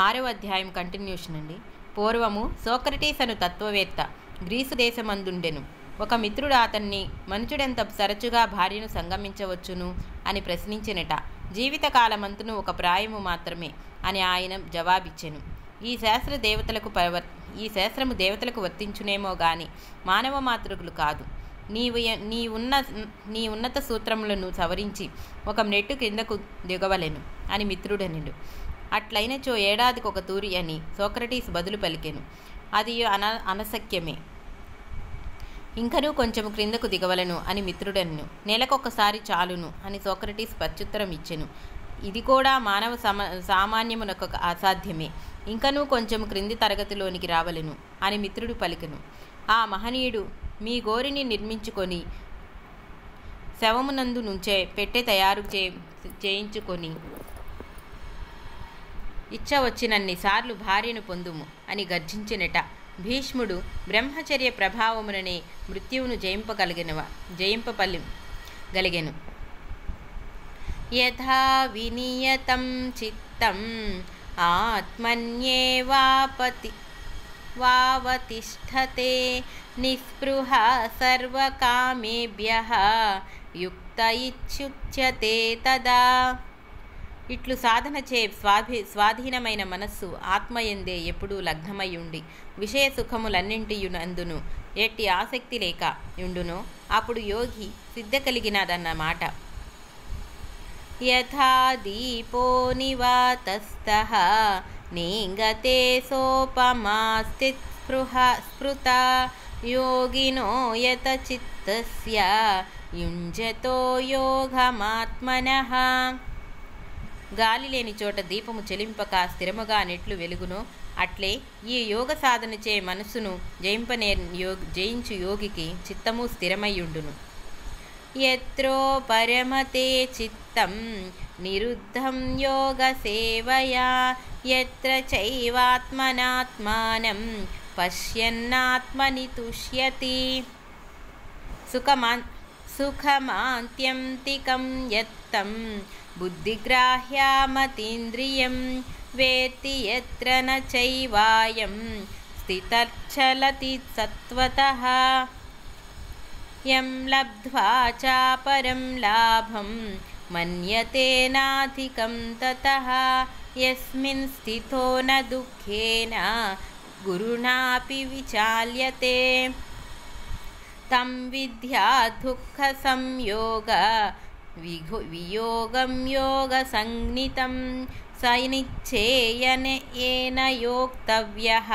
6వ అధ్యాయం కంటిన్యూషన్ అండి. పూర్వము సోక్రటీస్ అను తత్వవేత్త గ్రీసు దేశమందుండెను. ఒక మిత్రుడు అతన్ని మనుషుడెంత తరచుగా భార్యను సంగమించవచ్చును అని ప్రశ్నించినట. జీవితకాలమంతును ఒక ప్రాయము మాత్రమే అని ఆయన జవాబిచ్చెను. ఈ శాస్త్రము దేవతలకు వర్తించునేమో గాని మానవ మాతృకులు కాదు. నీ ఉన్నత సూత్రములను సవరించి ఒక మెట్టు క్రిందకు దిగవలెను అని మిత్రుడనెడు. అట్లయినచో ఏడాదికి ఒక తూరి అని సోక్రటీస్ బదులు పలికెను. అది అనశక్యమే. ఇంకనూ కొంచెము క్రిందకు దిగవలను అని మిత్రుడనెను. నెలకొకసారి చాలును అని సోక్రటీస్ ప్రత్యుత్తరం ఇచ్చెను. ఇది కూడా మానవ సామాన్యమునకు అసాధ్యమే. ఇంకనూ కొంచెం క్రింది తరగతిలోనికి రావలెను అని మిత్రుడు పలికెను. ఆ మహనీయుడు మీ గోరిని నిర్మించుకొని శవమునందు నుంచే పెట్టె తయారు చేయించుకొని ఇచ్చ వచ్చినన్నిసార్లు భార్యను పొందుము అని గర్జించినట. భీష్ముడు బ్రహ్మచర్య ప్రభావముననే మృత్యువును జయింపగలిగెను. యథా వినియతం చిత్తం ఆత్మన్యేవావతిష్ఠతే నిస్పృహ సర్వకామేభ్యః యుక్త ఇత్యుచ్యతే తదా. ఇట్లు సాధనచే స్వాధీనమైన మనస్సు ఆత్మయందే ఎప్పుడూ లగ్నమై ఉండి విషయ సుఖములన్నింటియునందును ఎట్టి ఆసక్తి లేక ఉండునో అప్పుడు యోగి సిద్ధ కలిగినదన్నమాట. యథా దీపో నివాతస్థః నీంగతే సోపమా స్పృత యోగినో యత చిత్తస్య యుంజతో యోగమాత్మనః. గాలి లేని చోట దీపము చెలింపక స్థిరముగా నెట్లు వెలుగునో అట్లే ఈ యోగ సాధనచే మనస్సును జయించు యోగికి చిత్తము స్థిరమయ్యుండును. యత్రో పరమతే చిత్తం నిరుద్ధం యోగ సేవయా యత్ర చైవాత్మనాత్మానం పశ్యన్నాత్మని తుష్యతి. సుఖమాంత్యంతికం యత్తం బుద్ధిగ్రాహ్యమతీంద్రియం వేత్తి యత్ర న చైవాయం స్థితర్చలతి సత్వతః. యం లబ్ధ్వా చాపరం లాభం మన్యతే నాధికం తతః యస్మిన్ స్థితో న దుఃఖేన గురుణాపి విచాల్యతే. తం విద్యా దుఃఖ సంయోగ వియోగం యోగ సంజ్ఞితం సైనిచ్ఛేయన యోక్తవ్యః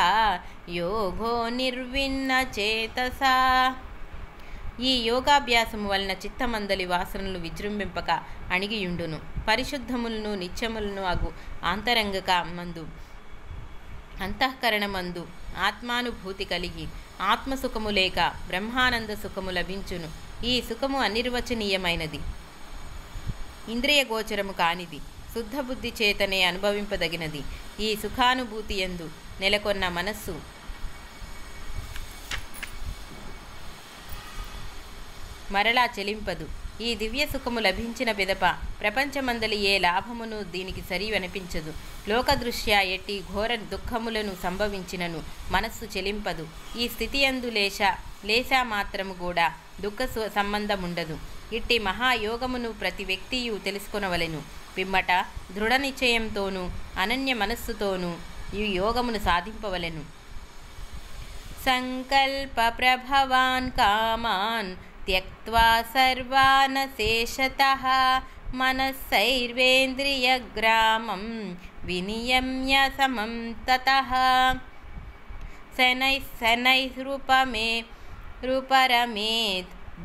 యోగో నిర్విన్న చేతసా. ఈ యోగాభ్యాసము వలన చిత్తమందలి వాసనలు విజృంభింపక అణిగియుండును. పరిశుద్ధములను నిత్యములను అగు అంతఃకరణమందు ఆత్మానుభూతి కలిగి ఆత్మసుఖము లేక బ్రహ్మానంద సుఖము లభించును. ఈ సుఖము అనిర్వచనీయమైనది, ఇంద్రియ గోచరము కానిది, శుద్ధ బుద్ధి చేతనే అనుభవింపదగినది. ఈ సుఖానుభూతి యందు నెలకొన్న మనస్సు మరలా చెలింపదు. ఈ దివ్య సుఖము లభించిన పిదప ప్రపంచమందలి ఏ లాభమును దీనికి సరి అనిపించదు. లోకదృష్ట్యా ఎట్టి ఘోర దుఃఖములను సంభవించినను మనస్సు చెలింపదు. ఈ స్థితి యందు లేశా మాత్రము కూడా దుఃఖ సంబంధముండదు. ఇట్టి మహాయోగమును ప్రతి వ్యక్తియు తెలుసుకొనవలెను. పిమ్మట దృఢ నిశ్చయంతోనూ అనన్య మనస్సుతోనూ ఈ యోగమును సాధింపవలెను. సంకల్ప ప్రభవాన్ కామాన్ త్యక్త్వా సర్వాన్ శేషతః మనస్సైర్వేంద్రియగ్రామం వినియమ్య సమం తతః. శనైరూపరమేత్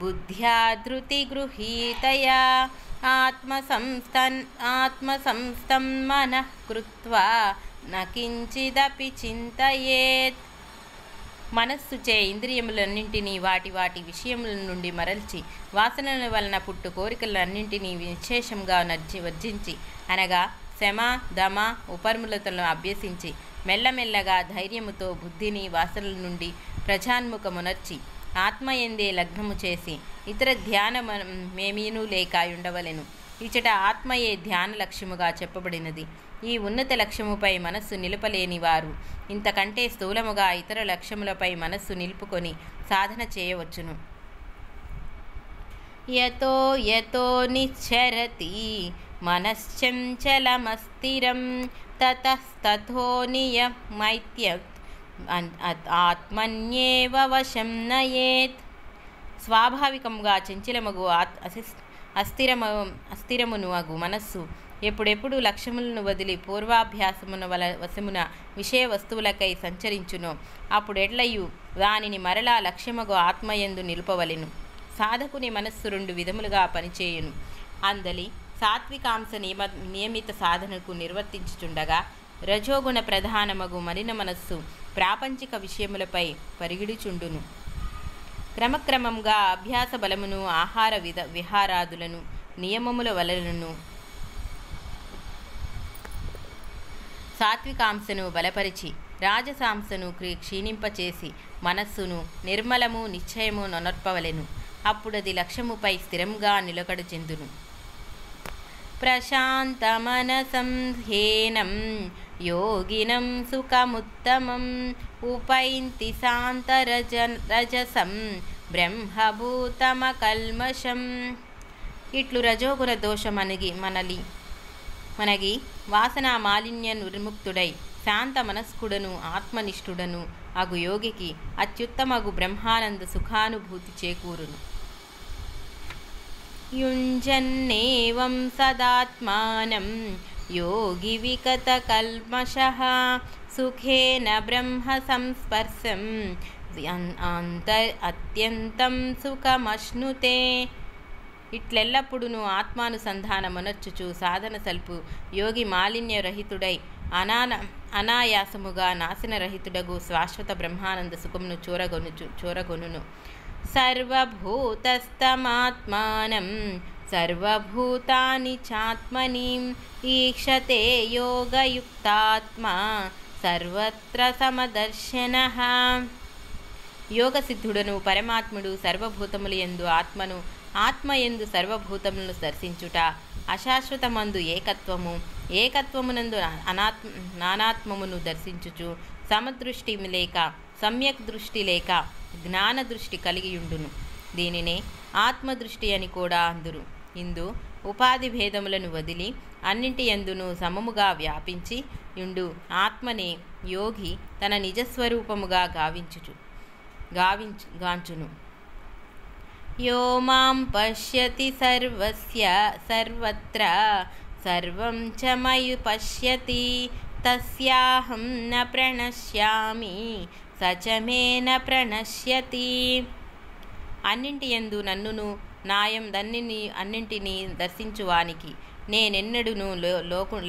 బుద్ధ్యా ధృతిగృహీతయా ఆత్మసంస్థం మనః కృత్వా న కించిదపి చింతయేత్. మనస్సుచే ఇంద్రియములన్నింటినీ వాటి విషయముల నుండి మరల్చి వాసనల వలన పుట్టు కోరికలన్నింటినీ విశేషంగా వర్జించి అనగా శమ దమ ఉపర్ములతలను అభ్యసించి మెల్లమెల్లగా ధైర్యముతో బుద్ధిని వాసనల నుండి ప్రజాన్ముఖమునర్చి ఆత్మయందే లగ్నము చేసి ఇతర ధ్యానమేమీనూ లేక ఉండవలెను. ఇచట ఆత్మయే ధ్యాన లక్ష్యముగా చెప్పబడినది. ఈ ఉన్నత లక్ష్యముపై మనస్సు నిలపలేని వారు ఇంతకంటే స్థూలముగా ఇతర లక్ష్యములపై మనస్సు నిలుపుకొని సాధన చేయవచ్చును. యతో యతో నిశ్చరతి మనశ్చంచలమస్థిరం తతస్తథో నియమైత్యత్ ఆత్మన్యేవ వశం నయేత్. స్వాభావికంగా చంచలమగు అస్థిరమును అగు మనస్సు ఎప్పుడెప్పుడు లక్ష్యములను వదిలి పూర్వాభ్యాసమున వశమున విషయ వస్తువులకై సంచరించునో అప్పుడెట్లయు దానిని మరలా లక్ష్యమగు ఆత్మయందు నిలుపవలెను. సాధకుని మనస్సు రెండు విధములుగా పనిచేయును. అందలి సాత్వికాంశ నియమిత సాధనకు నిర్వర్తించుచుండగా రజోగుణ ప్రధానమగు మలిన మనస్సు ప్రాపంచిక విషయములపై పరిగిడుచుండును. క్రమక్రమంగా అభ్యాస బలమును ఆహార విహారాదులను నియమముల వలనను సాత్వికాంశను బలపరిచి రాజసాంశను క్షీణింపచేసి మనస్సును నిర్మలము నిశ్చయము నొనర్పవలెను. అప్పుడది లక్ష్యముపై స్థిరంగా నిలకడ చెందును. ప్రశాంతమనసం హేనం యోగినం సుఖముత్తమం ఉపైంతి శాంతరజసం బ్రహ్మభూతమకల్మషం. ఇట్లు రజోగుణ దోషమనగి మనగి వాసనా మాలిన్య నిర్ముక్తుడై శాంత మనస్కుడను ఆత్మనిష్ఠుడను అగు యోగికి అత్యుత్తమగు బ్రహ్మానంద సుఖానుభూతి చేకూరును. యుంజన్నేవం సదాత్మానం యోగి విగత కల్మషః సుఖేన బ్రహ్మ సంస్పర్శం అత్యంతం సుఖమశ్నుతే. ఇట్లెల్లప్పుడూ ఆత్మానుసంధానమనర్చుచు సాధన సల్పు యోగి మాలిన్యరహితుడై అనాయాసముగా నాశనరహితుడగు శాశ్వత బ్రహ్మానంద సుఖమును చూరగొనును. సర్వభూతస్థమాత్మానం సర్వభూతాని చాత్మని ఈక్షతే యోగయుక్తాత్మా సర్వత్ర సమదర్శనః. యోగసిద్ధుడను పరమాత్ముడు సర్వభూతములు యందు ఆత్మను, ఆత్మయందు సర్వభూతములను దర్శించుట, అశాశ్వతమందు ఏకత్వము, ఏకత్వమునందు నానాత్మమును దర్శించుచు సమదృష్టి లేక సమ్యక్ దృష్టి లేక జ్ఞాన దృష్టి కలిగియుండును. దీనినే ఆత్మదృష్టి అని కూడా అందురు. ఇందు ఉపాధి భేదములను వదిలి అన్నింటి యందును సమముగా వ్యాపించి యుండు ఆత్మనే యోగి తన నిజస్వరూపముగా గాంచును. యో మాం పశ్యతి సర్వత్ర సర్వం చ మయి పశ్యతి తస్యాహం న ప్రణశ్యామి సచ మే న ప్రణశ్యతి. అన్నింటి యందు నన్నును అన్నింటినీ దర్శించువానికి నేనెన్నడును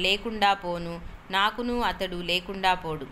లేకుండా పోను, నాకును అతడు లేకుండా పోడు.